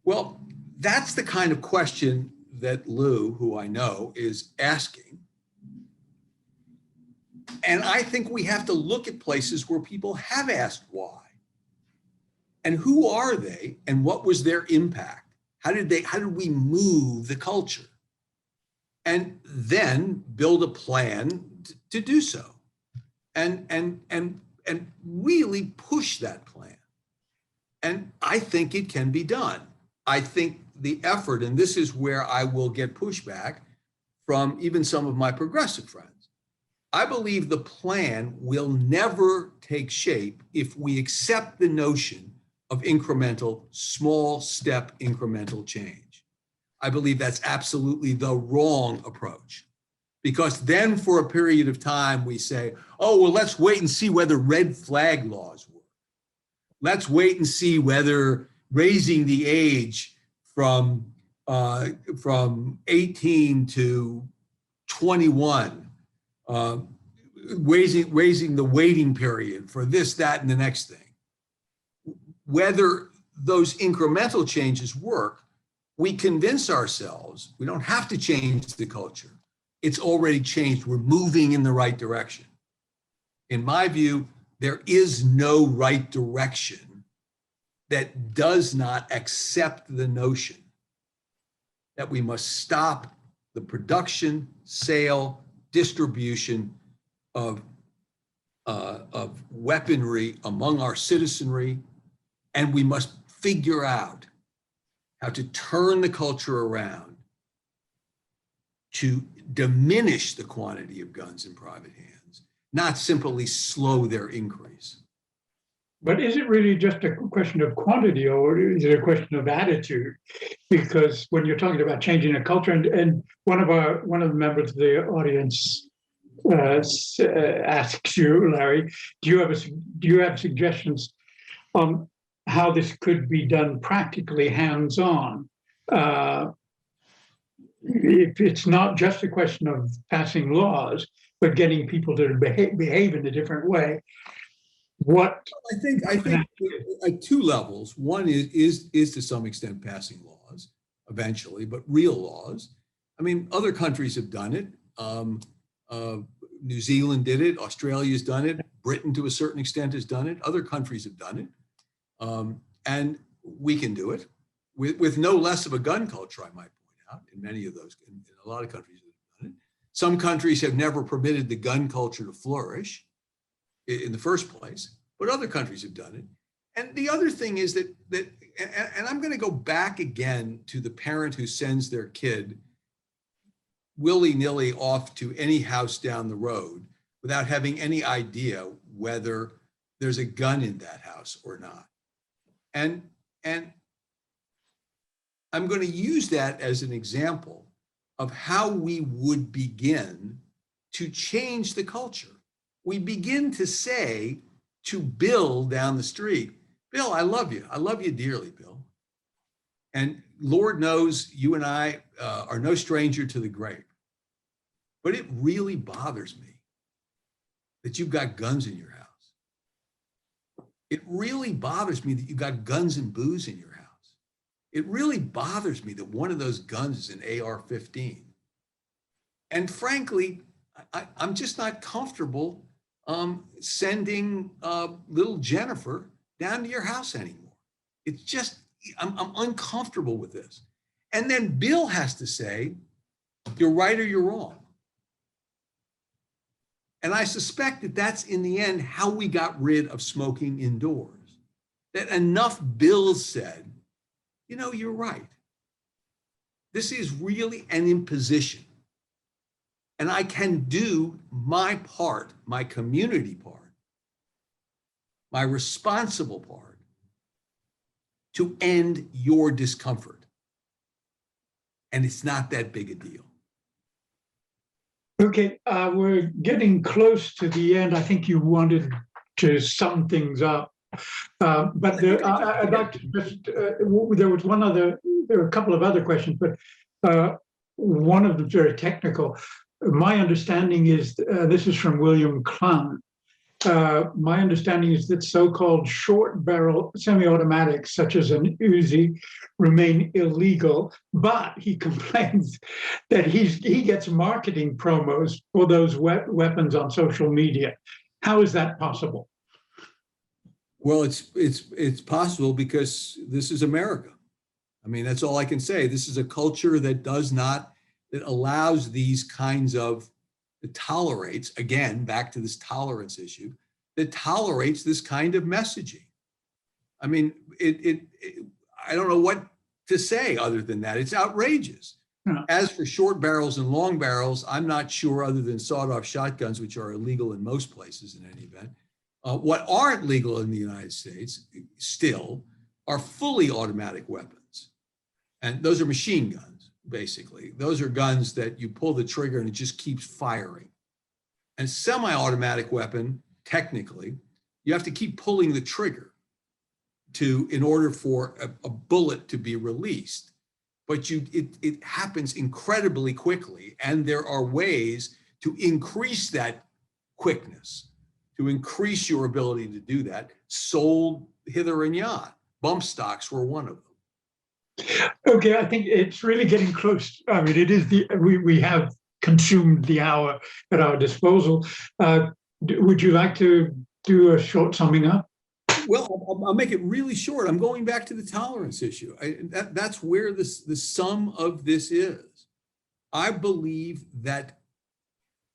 Well, that's the kind of question that Lou, who I know, is asking. And I think we have to look at places where people have asked why. And who are they, and what was their impact? How did we move the culture? And then build a plan to do so. And really push that plan. And I think it can be done. I think the effort, and this is where I will get pushback from even some of my progressive friends, I believe the plan will never take shape if we accept the notion of incremental, small step incremental change. I believe that's absolutely the wrong approach, because then for a period of time we say, oh, well, let's wait and see whether red flag laws work. Let's wait and see whether raising the age from 18 to 21, raising the waiting period for this, that, and the next thing. Whether those incremental changes work, we convince ourselves we don't have to change the culture. It's already changed. We're moving in the right direction. In my view, there is no right direction that does not accept the notion that we must stop the production, sale, distribution of weaponry among our citizenry, and we must figure out how to turn the culture around to diminish the quantity of guns in private hands, not simply slow their increase. But is it really just a question of quantity, or is it a question of attitude? Because when you're talking about changing a culture, and one of the members of the audience asks you, Larry, do you have suggestions on how this could be done practically, hands-on? If it's not just a question of passing laws, but getting people to behave in a different way. I think at two levels. One is to some extent passing laws eventually, but real laws. I mean, other countries have done it. New Zealand did it. Australia's done it. Britain, to a certain extent, has done it. Other countries have done it, and we can do it with no less of a gun culture. I might point out, in many of those, in a lot of countries that have done it. Some countries have never permitted the gun culture to flourish in the first place, but other countries have done it. And the other thing is that and I'm going to go back again to the parent who sends their kid willy-nilly off to any house down the road without having any idea whether there's a gun in that house or not. And I'm going to use that as an example of how we would begin to change the culture. We begin to say to Bill down the street, Bill, I love you. I love you dearly, Bill. And Lord knows you and I are no stranger to the grape. But it really bothers me that you've got guns in your house. It really bothers me that you've got guns and booze in your house. It really bothers me that one of those guns is an AR-15. And frankly, I'm just not comfortable sending little Jennifer down to your house anymore. It's just, I'm uncomfortable with this. And then Bill has to say, you're right or you're wrong. And I suspect that that's in the end how we got rid of smoking indoors. That enough bills said, you know, you're right. This is really an imposition. And I can do my part, my community part, my responsible part, to end your discomfort. And it's not that big a deal. Okay, we're getting close to the end. I think you wanted to sum things up. But I'd like to just, there were a couple of other questions, but one of them very technical. My understanding is, this is from William Clun. My understanding is that so-called short barrel semi-automatics, such as an Uzi, remain illegal, but he complains that he gets marketing promos for those weapons on social media. How is that possible? Well, it's possible because this is America. I mean, that's all I can say. This is a culture that that allows these kinds of, it tolerates, again, back to this tolerance issue, that tolerates this kind of messaging. I mean, I don't know what to say other than that. It's outrageous. Yeah. As for short barrels and long barrels, I'm not sure, other than sawed-off shotguns, which are illegal in most places in any event. What aren't legal in the United States still are fully automatic weapons. And those are machine guns, basically. Those are guns that you pull the trigger and it just keeps firing. And semi-automatic weapon, technically, you have to keep pulling the trigger in order for a bullet to be released. But it happens incredibly quickly. And there are ways to increase that quickness, to increase your ability to do that, sold hither and yon. Bump stocks were one of them. Okay, I think it's really getting close. I mean, it is we have consumed the hour at our disposal. Would you like to do a short summing up? Well, I'll make it really short. I'm going back to the tolerance issue. That's where the sum of this is. I believe that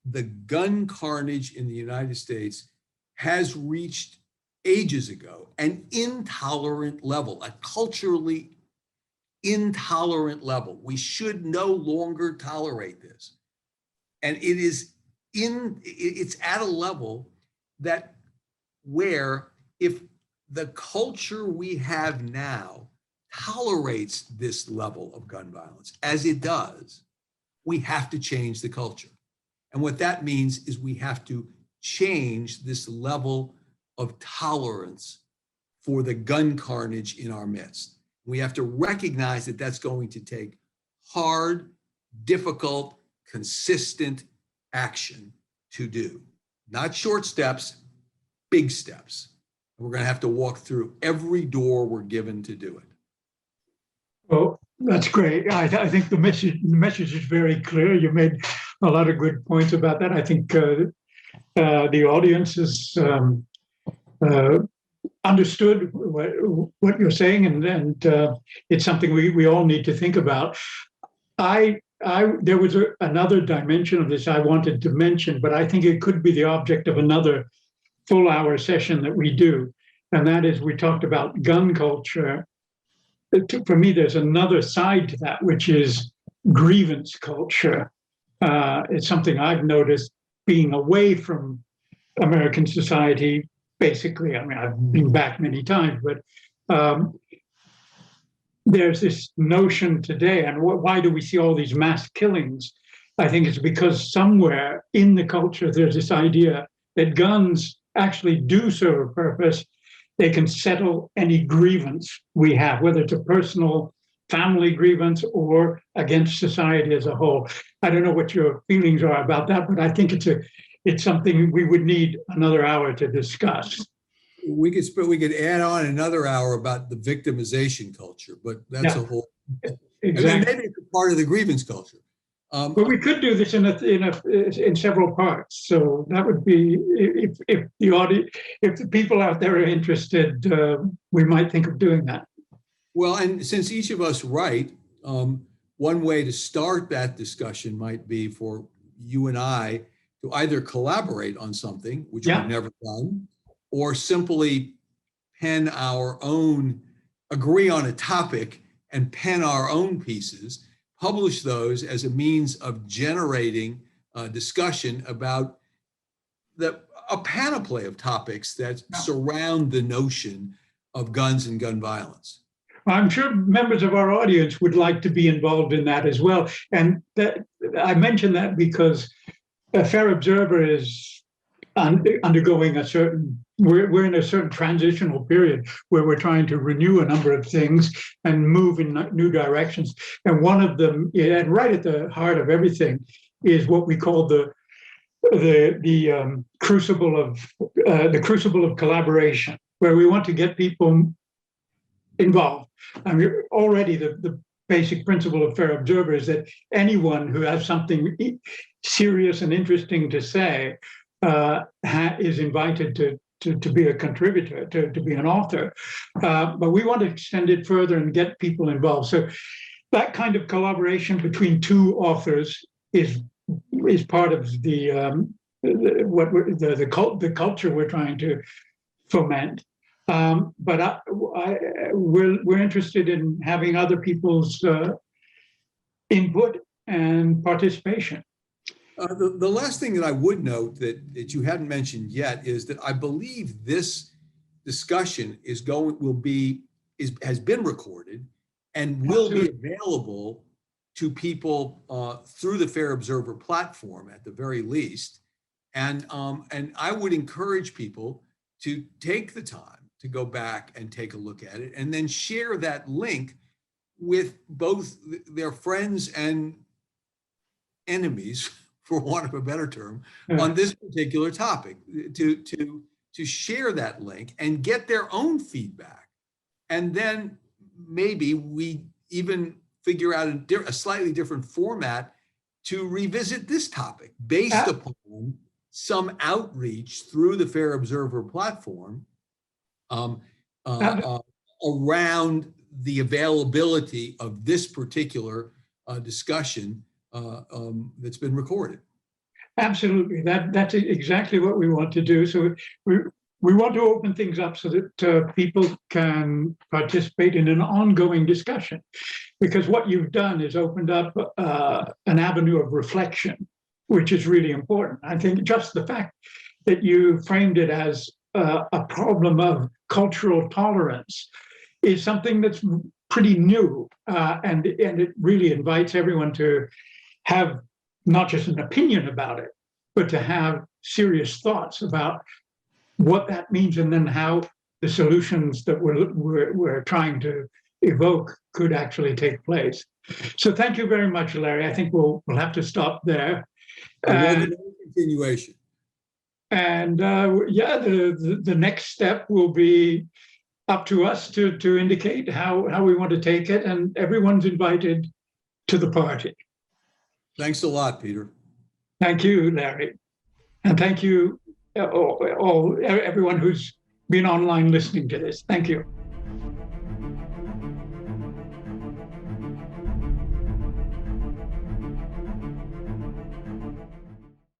the gun carnage in the United States has reached ages ago an intolerant level, a culturally intolerant level. We should no longer tolerate this. And it's at a level that where if the culture we have now tolerates this level of gun violence, as it does, we have to change the culture. And what that means is we have to change this level of tolerance for the gun carnage in our midst. We have to recognize that that's going to take hard, difficult, consistent action to do. Not short steps, big steps. And we're going to have to walk through every door we're given to do it. Well, that's great. I think the message is very clear. You made a lot of good points about that. I think the audience has understood what you're saying, and it's something we all need to think about. There was another dimension of this I wanted to mention, but I think it could be the object of another full-hour session that we do, and that is we talked about gun culture. For me, there's another side to that, which is grievance culture. It's something I've noticed being away from American society, basically. I mean, I've been back many times, but there's this notion today, and why do we see all these mass killings? I think it's because somewhere in the culture, there's this idea that guns actually do serve a purpose. They can settle any grievance we have, whether it's a personal family grievance or against society as a whole. I don't know what your feelings are about that, but I think it's something we would need another hour to discuss. We could add on another hour about the victimization culture, but that's a whole. Exactly. And maybe it's a part of the grievance culture. But we could do this in several parts. So that would be if the people out there are interested, we might think of doing that. Well, and since each of us write, one way to start that discussion might be for you and I to either collaborate on something, which we've never done, or simply pen our own, agree on a topic and pen our own pieces, publish those as a means of generating discussion about a panoply of topics that surround the notion of guns and gun violence. I'm sure members of our audience would like to be involved in that as well. And I mention that because a Fair Observer is undergoing we're in a certain transitional period where we're trying to renew a number of things and move in new directions. And one of them, and right at the heart of everything, is what we call the crucible of collaboration, where we want to get people involved. I mean, already the basic principle of Fair Observer is that anyone who has something serious and interesting to say is invited to be a contributor, to be an author. But we want to extend it further and get people involved. So that kind of collaboration between two authors is part of the culture we're trying to foment. But we're interested in having other people's input and participation. The last thing that I would note that you hadn't mentioned yet is that I believe this discussion has been recorded and will be available to people through the Fair Observer platform at the very least. And I would encourage people to take the time to go back and take a look at it and then share that link with both their friends and enemies, for want of a better term, on this particular topic, to share that link and get their own feedback. And then maybe we even figure out a slightly different format to revisit this topic based upon some outreach through the Fair Observer platform around the availability of this particular discussion that's been recorded. Absolutely, that's exactly what we want to do. So we want to open things up so that people can participate in an ongoing discussion, because what you've done is opened up an avenue of reflection, which is really important. I think just the fact that you framed it as a problem of cultural tolerance is something that's pretty new, and it really invites everyone to have not just an opinion about it, but to have serious thoughts about what that means, and then how the solutions that we're trying to evoke could actually take place. So thank you very much, Larry. I think we'll have to stop there. Continuation. And yeah, the next step will be up to us to indicate how we want to take it, and everyone's invited to the party. Thanks a lot, Peter. Thank you, Larry. And thank you, everyone who's been online listening to this. Thank you.